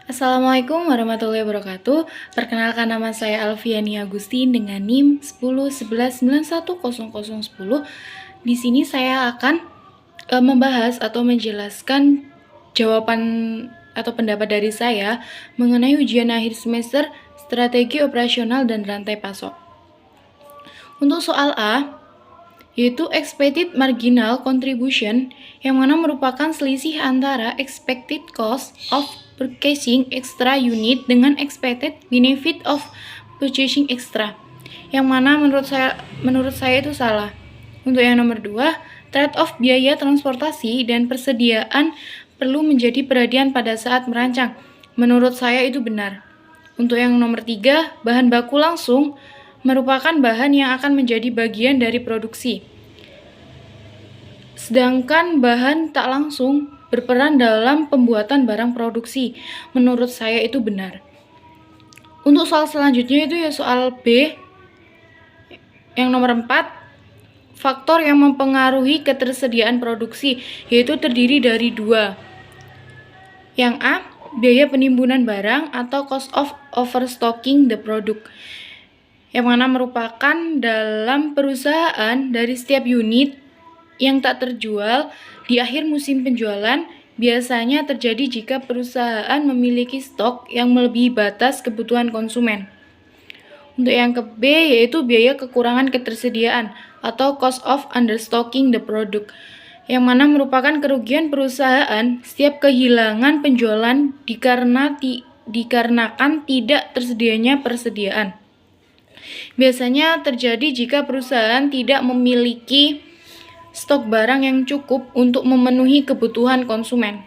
Assalamualaikum warahmatullahi wabarakatuh. Perkenalkan, nama saya Alfiani Agustin dengan NIM 1011910010. Di sini saya akan membahas atau menjelaskan jawaban atau pendapat dari saya mengenai ujian akhir semester, strategi operasional dan rantai pasok. Untuk soal A, yaitu expected marginal contribution, yang mana merupakan selisih antara expected cost of purchasing extra unit dengan expected benefit of purchasing extra, yang mana menurut saya itu salah. Untuk yang nomor 2, trade-off biaya transportasi dan persediaan perlu menjadi perhatian pada saat merancang. Menurut saya itu benar. Untuk yang nomor 3, bahan baku langsung merupakan bahan yang akan menjadi bagian dari produksi. Sedangkan bahan tak langsung berperan dalam pembuatan barang produksi. Menurut saya itu benar. Untuk soal selanjutnya itu ya soal B, yang nomor 4, faktor yang mempengaruhi ketersediaan produksi, yaitu terdiri dari 2. Yang A, biaya penimbunan barang atau cost of overstocking the product, yang mana merupakan dalam perusahaan dari setiap unit yang tak terjual di akhir musim penjualan biasanya terjadi jika perusahaan memiliki stok yang melebihi batas kebutuhan konsumen. Untuk yang ke B, yaitu biaya kekurangan ketersediaan atau cost of understocking the product, yang mana merupakan kerugian perusahaan setiap kehilangan penjualan dikarenakan tidak tersedianya persediaan. Biasanya terjadi jika perusahaan tidak memiliki stok barang yang cukup untuk memenuhi kebutuhan konsumen.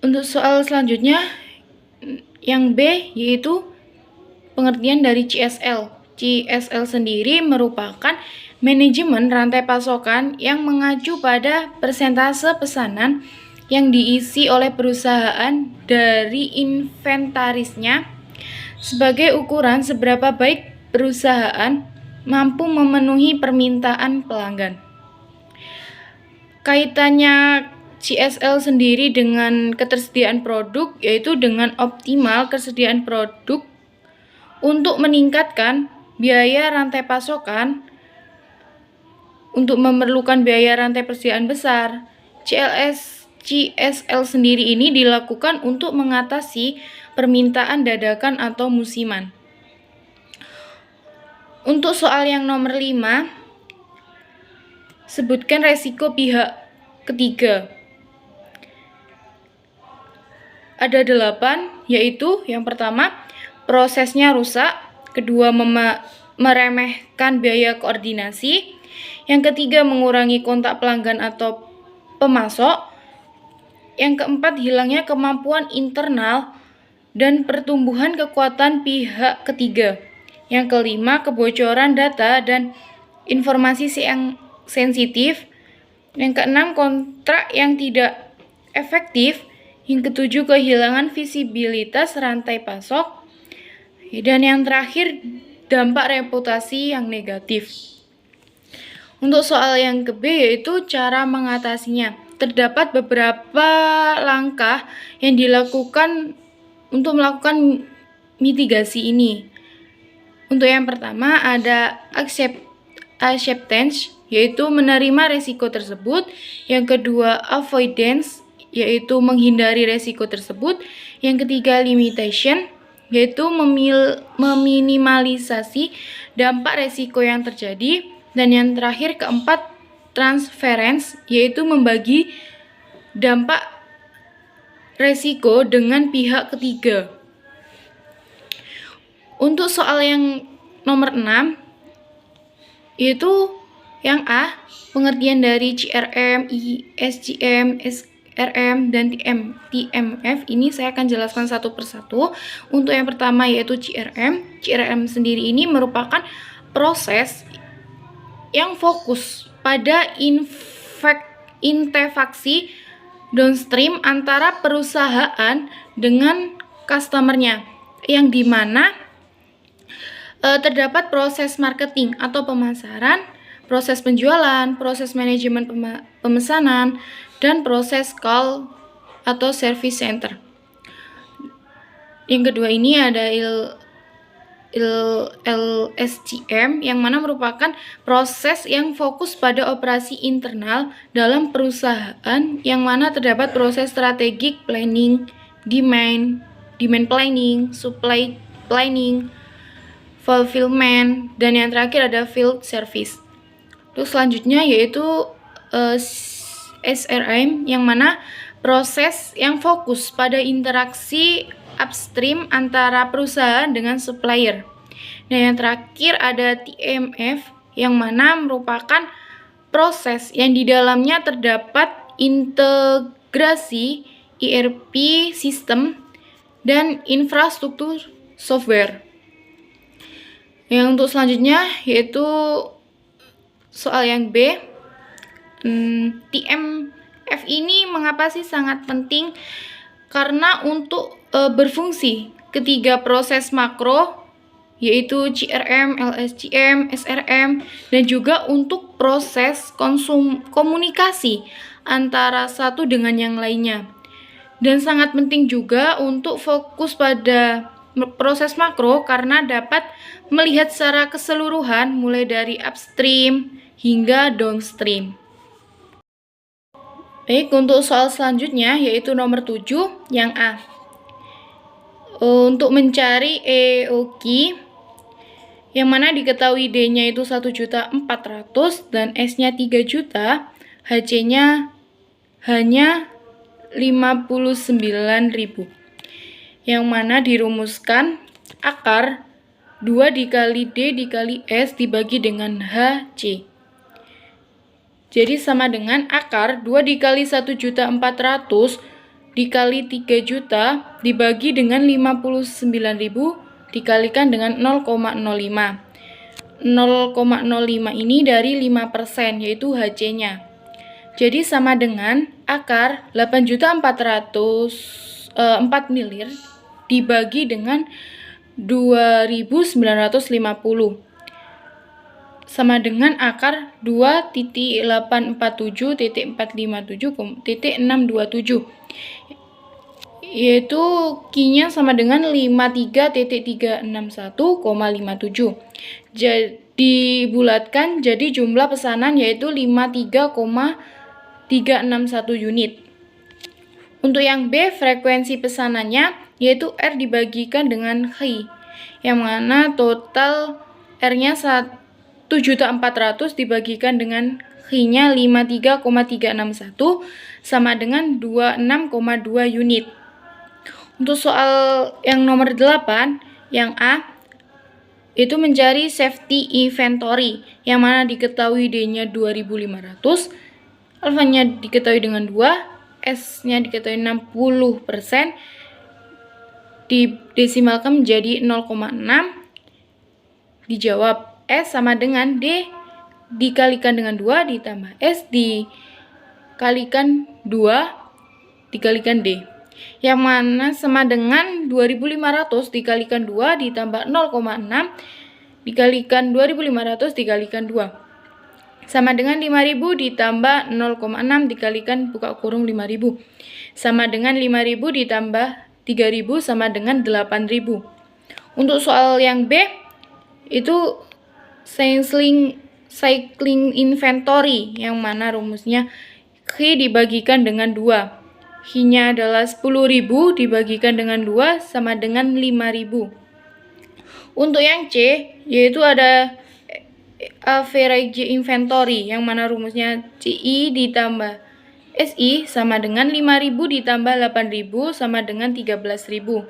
Untuk soal selanjutnya, yang B, yaitu pengertian dari CSL. CSL sendiri merupakan manajemen rantai pasokan yang mengacu pada persentase pesanan yang diisi oleh perusahaan dari inventarisnya sebagai ukuran seberapa baik perusahaan mampu memenuhi permintaan pelanggan. Kaitannya CSL sendiri dengan ketersediaan produk, yaitu dengan optimal kesediaan produk untuk meningkatkan biaya rantai pasokan. Untuk memerlukan biaya rantai persediaan besar, CSL sendiri ini dilakukan untuk mengatasi permintaan dadakan atau musiman. Untuk soal yang nomor 5, sebutkan resiko pihak ketiga. Ada 8, yaitu yang pertama, prosesnya rusak. Kedua, meremehkan biaya koordinasi. Yang ketiga, mengurangi kontak pelanggan atau pemasok. Yang keempat, hilangnya kemampuan internal dan pertumbuhan kekuatan pihak ketiga. Yang kelima, kebocoran data dan informasi yang sensitif. Yang keenam, kontrak yang tidak efektif. Yang ketujuh, kehilangan visibilitas rantai pasok. Dan yang terakhir, dampak reputasi yang negatif. Untuk soal yang ke B, yaitu cara mengatasinya. Terdapat beberapa langkah yang dilakukan untuk melakukan mitigasi ini. Untuk yang pertama ada acceptance, yaitu menerima resiko tersebut. Yang kedua, avoidance, yaitu menghindari resiko tersebut. Yang ketiga, limitation, yaitu meminimalisasi dampak resiko yang terjadi. Dan yang terakhir, keempat, transference, yaitu membagi dampak resiko dengan pihak ketiga. Untuk soal yang nomor 6, yaitu yang A, pengertian dari CRM, SCM, SRM, dan TMF. Ini saya akan jelaskan satu persatu. Untuk yang pertama yaitu CRM. CRM sendiri ini merupakan proses yang fokus pada interaksi downstream antara perusahaan dengan customernya, yang dimana terdapat proses marketing atau pemasaran, proses penjualan, proses manajemen pemesanan, dan proses call atau service center. Yang kedua ini ada LSCM yang mana merupakan proses yang fokus pada operasi internal dalam perusahaan yang mana terdapat proses strategic planning, demand planning, supply planning, fulfillment, dan yang terakhir ada field service. Terus selanjutnya yaitu SRM yang mana proses yang fokus pada interaksi upstream antara perusahaan dengan supplier. Nah, yang terakhir ada TMF yang mana merupakan proses yang di dalamnya terdapat integrasi ERP sistem dan infrastruktur software. Yang untuk selanjutnya yaitu soal yang B. TMF ini mengapa sih sangat penting? Karena untuk berfungsi ketiga proses makro yaitu CRM, LSCM, SRM, dan juga untuk proses komunikasi antara satu dengan yang lainnya. Dan sangat penting juga untuk fokus pada proses makro karena dapat melihat secara keseluruhan mulai dari upstream hingga downstream. Baik, untuk soal selanjutnya yaitu nomor 7 yang A. Untuk mencari EOQ yang mana diketahui D-nya itu 1.400.000 dan S-nya 3 juta, HC-nya hanya 59.000. Yang mana dirumuskan akar 2 dikali D dikali S dibagi dengan HC. Jadi sama dengan akar 2 dikali 1.400.000 dikali 3 juta dibagi dengan 59.000 dikalikan dengan 0,05. 0,05 ini dari 5% yaitu HC-nya. Jadi sama dengan akar 4 miliar dibagi dengan 2.950. Sama dengan akar 2.847.457.627 yaitu Q-nya sama dengan 53.361,57. Jadi bulatkan jadi jumlah pesanan yaitu 53,361 unit. Untuk yang B, frekuensi pesanannya yaitu R dibagikan dengan H, yang mana total R-nya 1.400.000 dibagikan dengan H-nya 53,361 sama dengan 26,2 unit. Untuk soal yang nomor 8, yang A, itu mencari safety inventory, yang mana diketahui D-nya 2.500, alfanya diketahui dengan 2, S-nya diketahui 60%, didesimalkan menjadi 0,6, dijawab S sama dengan D dikalikan dengan 2 ditambah S dikalikan 2 dikalikan D. Yang mana sama dengan 2.500 dikalikan 2 ditambah 0,6 dikalikan 2.500 dikalikan 2. Sama dengan 5.000 ditambah 0,6 dikalikan buka kurung 5.000. Sama dengan 5.000 ditambah 3.000 sama dengan 8.000. Untuk soal yang B itu cycling inventory, yang mana rumusnya H dibagikan dengan 2. H-nya adalah 10.000 dibagikan dengan 2 sama dengan 5.000. Untuk yang C yaitu ada average inventory, yang mana rumusnya CI ditambah SI sama dengan 5.000 ditambah 8.000 sama dengan 13.000.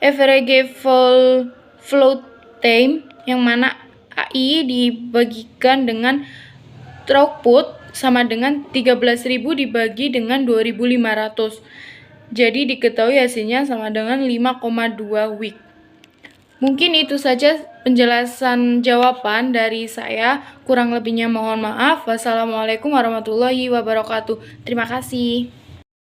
Average float time, yang mana AI dibagikan dengan throughput sama dengan 13.000 dibagi dengan 2.500. Jadi diketahui hasilnya sama dengan 5,2 week. Mungkin itu saja penjelasan jawaban dari saya. Kurang lebihnya mohon maaf. Wassalamualaikum warahmatullahi wabarakatuh. Terima kasih.